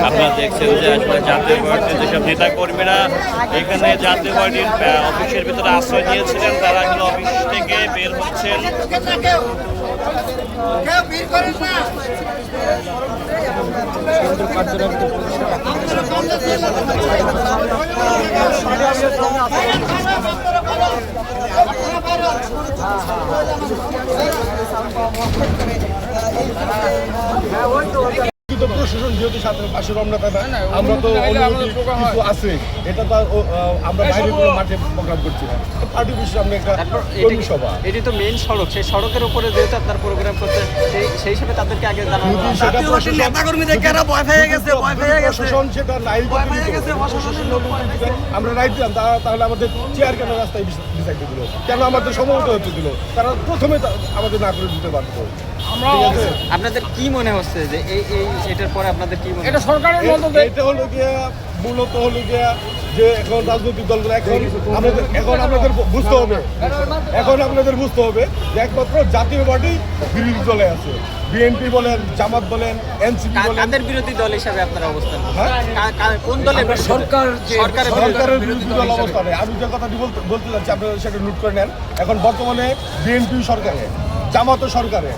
আপনারা দেখছেন যে আসলে জাতীয় পার্টির যেসব নেতা কর্মীরা এখানে জাতীয় পার্টির অফিসের ভিতরে আশ্রয় নিয়েছিলেন, তারা আসলে অফিস থেকে বের হচ্ছেন। প্রশাসন যেহেতু সাথে পাশে রমনা দাদা, আমরা তো কিছু আছে, এটা তো আমরা বাইরে কোনো মাঠে প্রোগ্রাম করছি না, পার্টি অফিসে আমরা একটা কর্মী সভা। এটি তো মেইন সড়ক, সেই সড়কের উপরে যেহেতু আপনার প্রোগ্রাম করতে, সেই হিসেবে তাদেরকে আগে জানানো। প্রশাসন সেটা নাই, আমরা নাই দিলাম, তাহলে আমাদের চেয়ার কেন রাস্তায় বিছাইতে দিল, কেন আমাদের সমবেত হতে দিল, তারা প্রথমে আমাদের না করে দিতে পারতো। আপনাদের কি মনে হচ্ছে যে এটার পরে আপনাদের কি মনে এটা সরকারের মতো, এটা হলো গিয়া মূলত হলো গিয়া যে এখন রাজনৈতিক দলগুলো এখন আপনাদের বুঝতে হবে যে একমাত্র জাতীয় পার্টি বিরোধী দলে আছে। বিএনপি বলেন, জামাত বলেন, এনসিপি বলেন, তাদের বিরোধী দল হিসাবে আপনারা অবস্থান, কোন দলে? সরকারের বিরোধী দল অবস্থানে। আমি যে কথাটি বলতে চাচ্ছি আপনারা সেটা নোট করে নেন। এখন বর্তমানে বিএনপি সরকারে, জামাতও সরকারে,